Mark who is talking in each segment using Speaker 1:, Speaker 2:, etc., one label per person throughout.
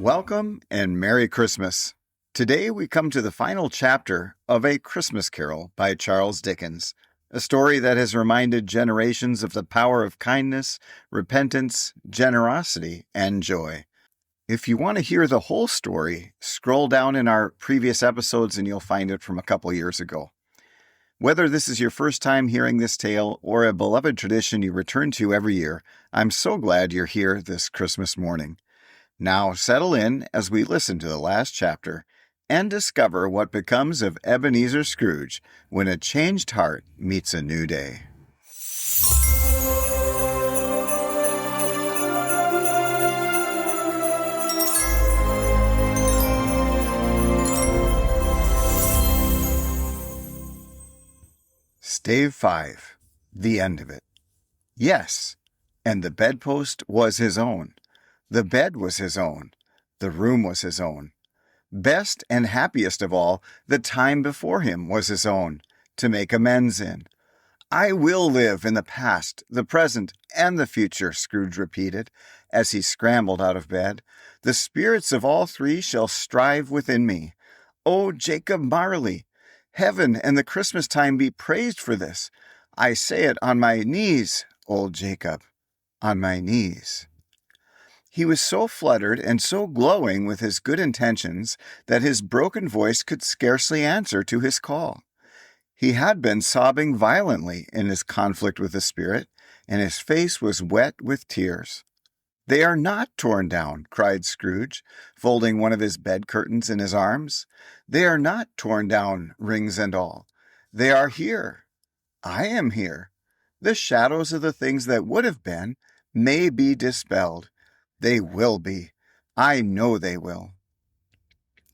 Speaker 1: Welcome and Merry Christmas. Today we come to the final chapter of A Christmas Carol by Charles Dickens, a story that has reminded generations of the power of kindness, repentance, generosity, and joy. If you want to hear the whole story, scroll down in our previous episodes and you'll find it from a couple years ago. Whether this is your first time hearing this tale or a beloved tradition you return to every year, I'm so glad you're here this Christmas morning. Now settle in as we listen to the last chapter and discover what becomes of Ebenezer Scrooge when a changed heart meets a new day. Stave 5. The end of it. Yes, and the bedpost was his own. The bed was his own. The room was his own. Best and happiest of all, the time before him was his own, to make amends in. I will live in the past, the present, and the future, Scrooge repeated, as he scrambled out of bed. The spirits of all three shall strive within me. O Jacob Marley! Heaven and the Christmas time be praised for this. I say it on my knees, old Jacob, on my knees. He was so fluttered and so glowing with his good intentions that his broken voice could scarcely answer to his call. He had been sobbing violently in his conflict with the spirit, and his face was wet with tears. "They are not torn down," cried Scrooge, folding one of his bed curtains in his arms. "They are not torn down, rings and all. They are here. I am here. The shadows of the things that would have been may be dispelled. They will be. I know they will."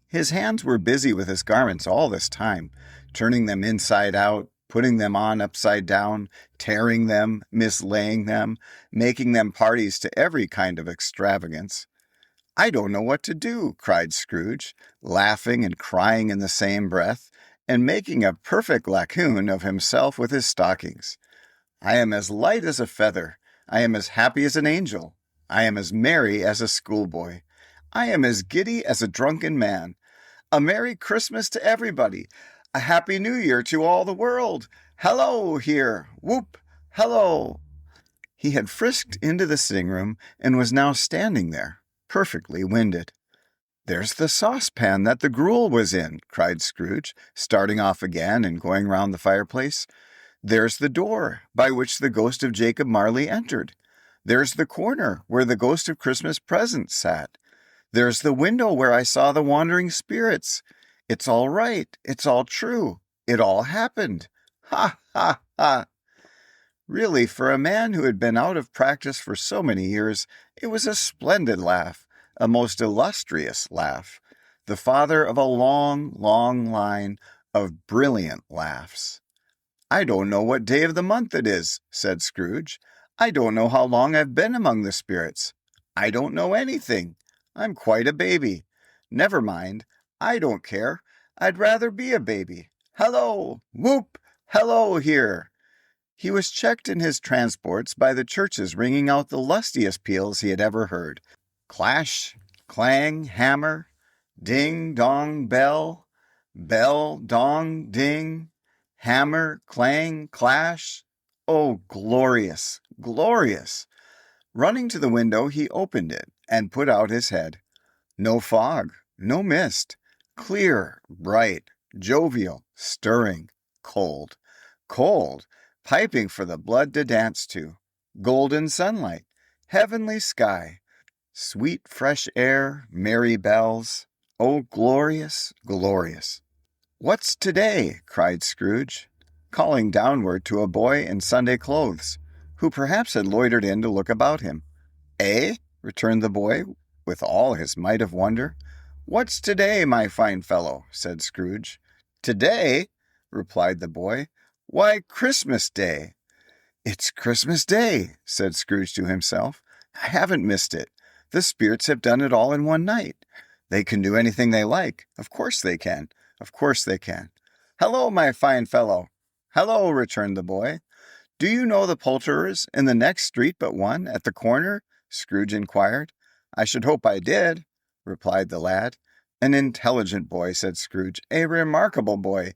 Speaker 1: His hands were busy with his garments all this time, turning them inside out, putting them on upside down, tearing them, mislaying them, making them parties to every kind of extravagance. "I don't know what to do," cried Scrooge, laughing and crying in the same breath, and making a perfect lacoon of himself with his stockings. "I am as light as a feather. I am as happy as an angel. I am as merry as a schoolboy. I am as giddy as a drunken man. A Merry Christmas to everybody. A Happy New Year to all the world. Hello here. Whoop. Hello." He had frisked into the sitting room and was now standing there, perfectly winded. "There's the saucepan that the gruel was in," cried Scrooge, starting off again and going round the fireplace. "There's the door by which the ghost of Jacob Marley entered. There's the corner where the ghost of Christmas Present sat. There's the window where I saw the wandering spirits. It's all right. It's all true. It all happened. Ha, ha, ha." Really, for a man who had been out of practice for so many years, it was a splendid laugh, a most illustrious laugh, the father of a long, long line of brilliant laughs. "I don't know what day of the month it is," said Scrooge. "I don't know how long I've been among the spirits. I don't know anything. I'm quite a baby. Never mind. I don't care. I'd rather be a baby. Hello! Whoop! Hello here!" He was checked in his transports by the churches ringing out the lustiest peals he had ever heard. Clash, clang, hammer, ding, dong, bell, bell, dong, ding, hammer, clang, clash. Oh, glorious, glorious! Running to the window, he opened it and put out his head. No fog, no mist, clear, bright, jovial, stirring, cold, cold, piping for the blood to dance to, golden sunlight, heavenly sky, sweet fresh air, merry bells. Oh, glorious, glorious! "What's today?" cried Scrooge, calling downward to a boy in Sunday clothes, who perhaps had loitered in to look about him. "Eh?" returned the boy, with all his might of wonder. "What's today, my fine fellow?" said Scrooge. "Today?" replied the boy. "Why, Christmas Day." "It's Christmas Day," said Scrooge to himself. "I haven't missed it. The spirits have done it all in one night. They can do anything they like. Of course they can. Of course they can. Hello, my fine fellow." "Hello," returned the boy. "Do you know the poulterers in the next street but one, at the corner?" Scrooge inquired. "I should hope I did." replied the lad. An intelligent boy, said Scrooge. A remarkable boy.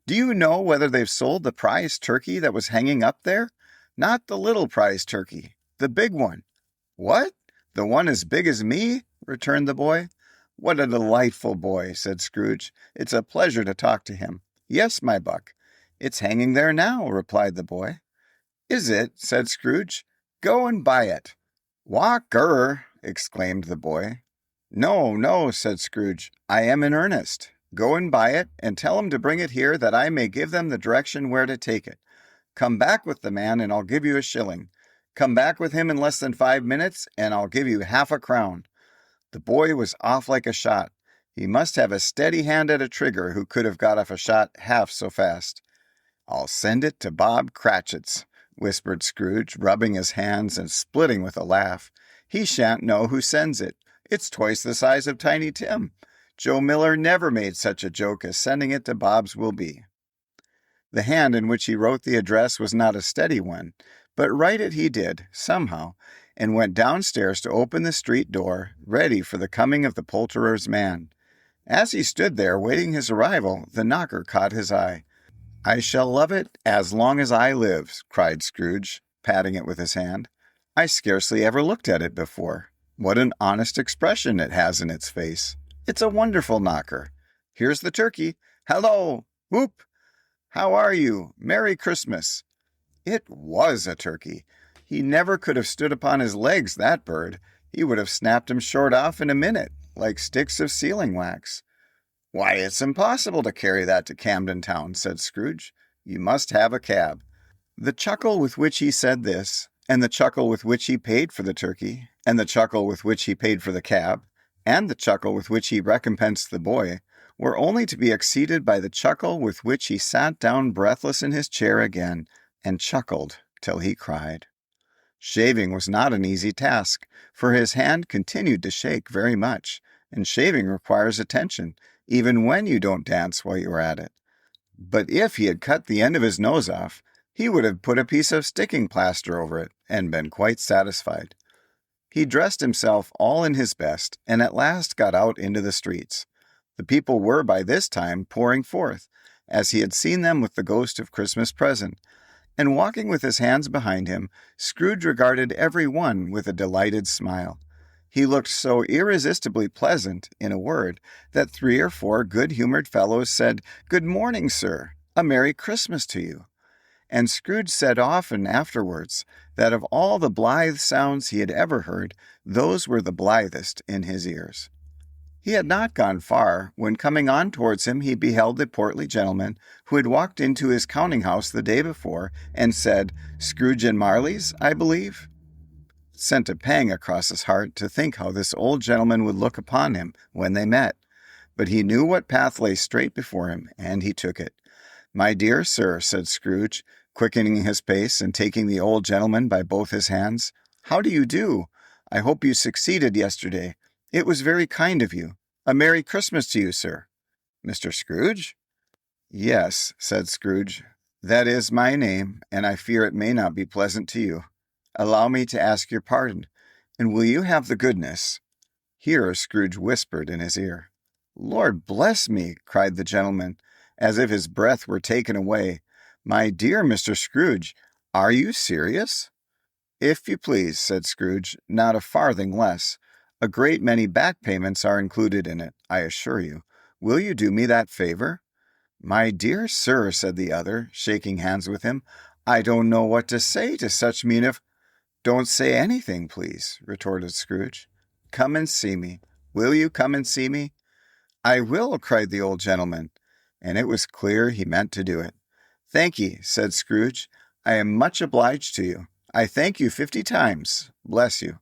Speaker 1: Do you know whether they've sold the prize turkey that was hanging up there? Not the little prize turkey, the big one. What? The one as big as me? Returned the boy. What a delightful boy, said Scrooge. It's a pleasure to talk to him. Yes, my buck. It's hanging there now, replied the boy. Is it? Said Scrooge. Go and buy it. Walker! Exclaimed the boy. No, no, said Scrooge. I am in earnest. Go and buy it, and tell him to bring it here that I may give them the direction where to take it. Come back with the man, and I'll give you a shilling. Come back with him in less than 5 minutes, and I'll give you half a crown. The boy was off like a shot. He must have a steady hand at a trigger who could have got off a shot half so fast. I'll send it to Bob Cratchit's, whispered Scrooge, rubbing his hands and splitting with a laugh. He shan't know who sends it. It's twice the size of Tiny Tim. Joe Miller never made such a joke as sending it to Bob's will be. The hand in which he wrote the address was not a steady one, but write it he did, somehow, and went downstairs to open the street door, ready for the coming of the poulterer's man. As he stood there waiting his arrival, the knocker caught his eye. I shall love it as long as I live, cried Scrooge, patting it with his hand. I scarcely ever looked at it before. What an honest expression it has in its face. It's a wonderful knocker. Here's the turkey. Hello! Whoop! How are you? Merry Christmas! It was a turkey. He never could have stood upon his legs, that bird. He would have snapped him short off in a minute, like sticks of sealing wax. Why, it's impossible to carry that to Camden Town, said Scrooge. You must have a cab. The chuckle with which he said this, and the chuckle with which he paid for the turkey, and the chuckle with which he paid for the cab, and the chuckle with which he recompensed the boy, were only to be exceeded by the chuckle with which he sat down breathless in his chair again, and chuckled till he cried. Shaving was not an easy task, for his hand continued to shake very much, and shaving requires attention, even when you don't dance while you are at it. But if he had cut the end of his nose off, he would have put a piece of sticking plaster over it, and been quite satisfied. He dressed himself all in his best, and at last got out into the streets. The people were by this time pouring forth, as he had seen them with the ghost of Christmas present, and walking with his hands behind him, Scrooge regarded every one with a delighted smile. He looked so irresistibly pleasant, in a word, that 3 or 4 good-humored fellows said, "Good morning, sir. A Merry Christmas to you." And Scrooge said often afterwards that of all the blithe sounds he had ever heard, those were the blithest in his ears. He had not gone far, when coming on towards him he beheld the portly gentleman who had walked into his counting-house the day before, and said, "Scrooge and Marley's, I believe?" It sent a pang across his heart to think how this old gentleman would look upon him when they met. But he knew what path lay straight before him, and he took it. "My dear sir," said Scrooge, quickening his pace and taking the old gentleman by both his hands, "how do you do? I hope you succeeded yesterday. It was very kind of you. A Merry Christmas to you, sir." "Mr. Scrooge?" "Yes," said Scrooge. "That is my name, and I fear it may not be pleasant to you. Allow me to ask your pardon, and will you have the goodness—" Here Scrooge whispered in his ear. "Lord bless me!" cried the gentleman, as if his breath were taken away. "My dear Mr. Scrooge, are you serious?" "If you please," said Scrooge, "not a farthing less. A great many back payments are included in it, I assure you. Will you do me that favor?" "My dear sir," said the other, shaking hands with him, "I don't know what to say to such mean of—" "Don't say anything, please," retorted Scrooge. "Come and see me. Will you come and see me?" "I will," cried the old gentleman, and it was clear he meant to do it. "Thank ye," said Scrooge. "I am much obliged to you. I thank you 50 times. Bless you."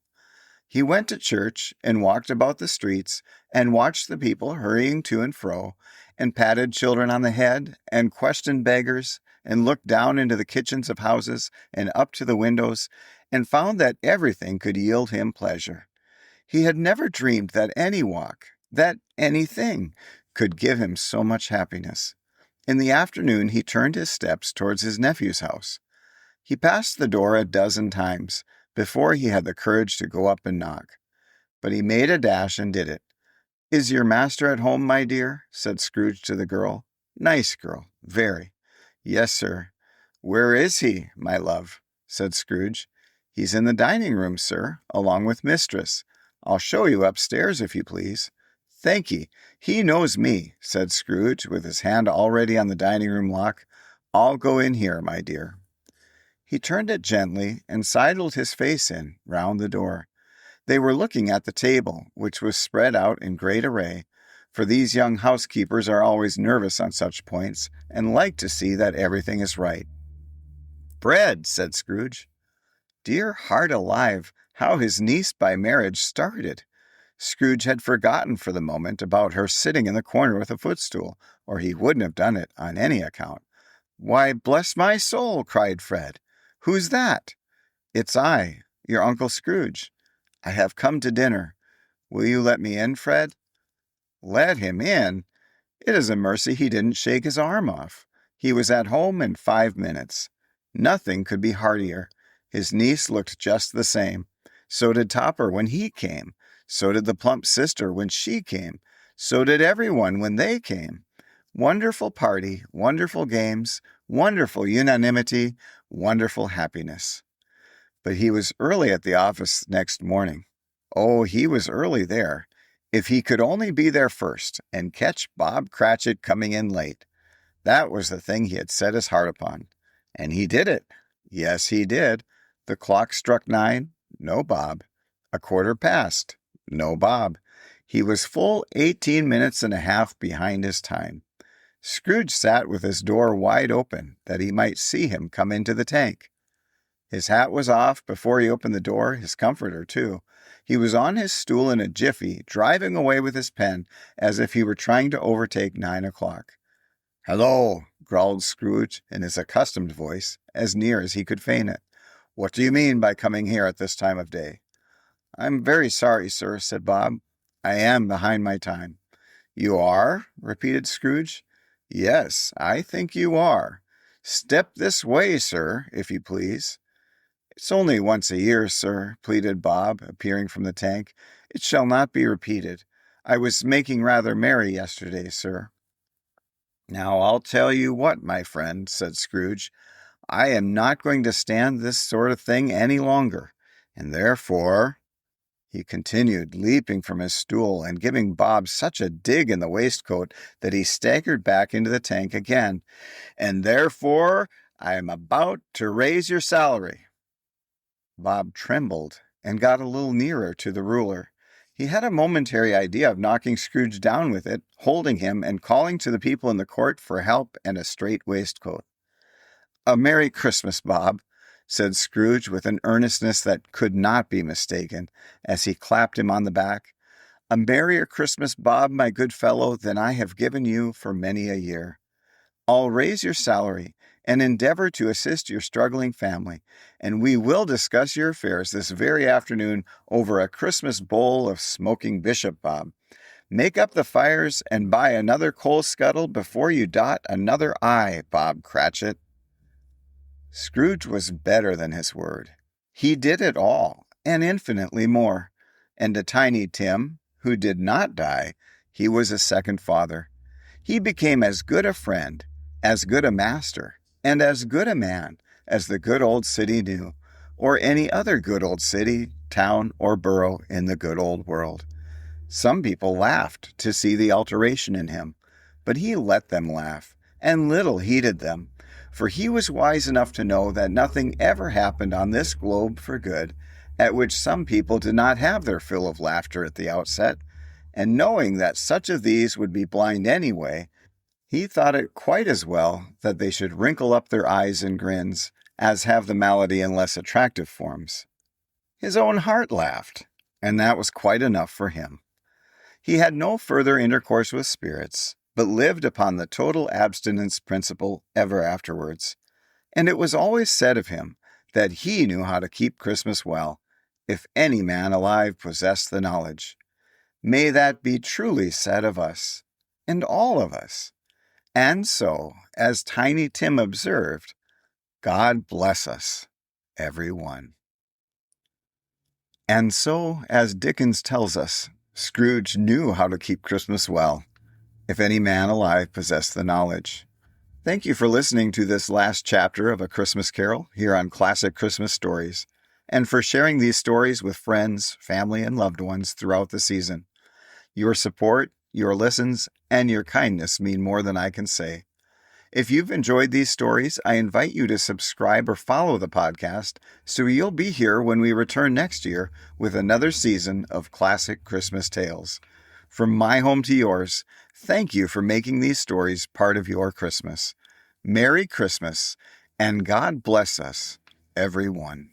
Speaker 1: He went to church, and walked about the streets, and watched the people hurrying to and fro, and patted children on the head, and questioned beggars, and looked down into the kitchens of houses, and up to the windows, and found that everything could yield him pleasure. He had never dreamed that any walk, that anything, could give him so much happiness. In the afternoon he turned his steps towards his nephew's house. He passed the door a dozen times before he had the courage to go up and knock. But he made a dash and did it. "Is your master at home, my dear?" said Scrooge to the girl. "Nice girl, very." "Yes, sir." "Where is he, my love?" said Scrooge. "He's in the dining room, sir, along with mistress. I'll show you upstairs, if you please." "Thank ye. He knows me," said Scrooge, with his hand already on the dining room lock. "I'll go in here, my dear." He turned it gently and sidled his face in, round the door. They were looking at the table, which was spread out in great array, for these young housekeepers are always nervous on such points, and like to see that everything is right. "Bread," said Scrooge. Dear heart alive, how his niece by marriage started! Scrooge had forgotten for the moment about her sitting in the corner with a footstool, or he wouldn't have done it on any account. "Why, bless my soul!" cried Fred. "Who's that?" "It's I, your Uncle Scrooge. I have come to dinner. Will you let me in, Fred?" Let him in? It is a mercy he didn't shake his arm off. He was at home in 5 minutes. Nothing could be heartier. His niece looked just the same. So did Topper when he came. So did the plump sister when she came. So did everyone when they came. Wonderful party, wonderful games, wonderful unanimity, wonderful happiness. But he was early at the office next morning. Oh, he was early there. If he could only be there first and catch Bob Cratchit coming in late. That was the thing he had set his heart upon. And he did it. Yes, he did. The clock struck 9. No Bob. 1/4 past. No Bob. He was full 18 minutes and a half behind his time. Scrooge sat with his door wide open, that he might see him come into the tank. His hat was off before he opened the door, his comforter, too. He was on his stool in a jiffy, driving away with his pen, as if he were trying to overtake 9 o'clock. "Hello," growled Scrooge in his accustomed voice, as near as he could feign it. "What do you mean by coming here at this time of day?" "I'm very sorry, sir," said Bob. "I am behind my time." "You are?" repeated Scrooge. "Yes, I think you are. Step this way, sir, if you please." "It's only once a year, sir," pleaded Bob, appearing from the tank. "It shall not be repeated. I was making rather merry yesterday, sir." "Now I'll tell you what, my friend," said Scrooge. "I am not going to stand this sort of thing any longer, and therefore," he continued, leaping from his stool and giving Bob such a dig in the waistcoat that he staggered back into the tank again, "and therefore I am about to raise your salary." Bob trembled and got a little nearer to the ruler. He had a momentary idea of knocking Scrooge down with it, holding him, and calling to the people in the court for help and a straight waistcoat. "A Merry Christmas, Bob," said Scrooge with an earnestness that could not be mistaken, as he clapped him on the back. "A merrier Christmas, Bob, my good fellow, than I have given you for many a year. I'll raise your salary and endeavor to assist your struggling family, and we will discuss your affairs this very afternoon over a Christmas bowl of smoking bishop, Bob. Make up the fires and buy another coal scuttle before you dot another I, Bob Cratchit." Scrooge was better than his word. He did it all, and infinitely more. And to Tiny Tim, who did not die, he was a second father. He became as good a friend, as good a master, and as good a man as the good old city knew, or any other good old city, town, or borough in the good old world. Some people laughed to see the alteration in him, but he let them laugh, and little heeded them, for he was wise enough to know that nothing ever happened on this globe for good, at which some people did not have their fill of laughter at the outset, and knowing that such of these would be blind anyway, he thought it quite as well that they should wrinkle up their eyes in grins, as have the malady in less attractive forms. His own heart laughed, and that was quite enough for him. He had no further intercourse with spirits, but lived upon the total abstinence principle ever afterwards. And it was always said of him that he knew how to keep Christmas well, if any man alive possessed the knowledge. May that be truly said of us, and all of us. And so, as Tiny Tim observed, God bless us, every one. And so, as Dickens tells us, Scrooge knew how to keep Christmas well, if any man alive possessed the knowledge. Thank you for listening to this last chapter of A Christmas Carol here on Classic Christmas Stories, and for sharing these stories with friends, family, and loved ones throughout the season. Your support, your listens, and your kindness mean more than I can say. If you've enjoyed these stories, I invite you to subscribe or follow the podcast so you'll be here when we return next year with another season of Classic Christmas Tales. From my home to yours, thank you for making these stories part of your Christmas. Merry Christmas, and God bless us, everyone.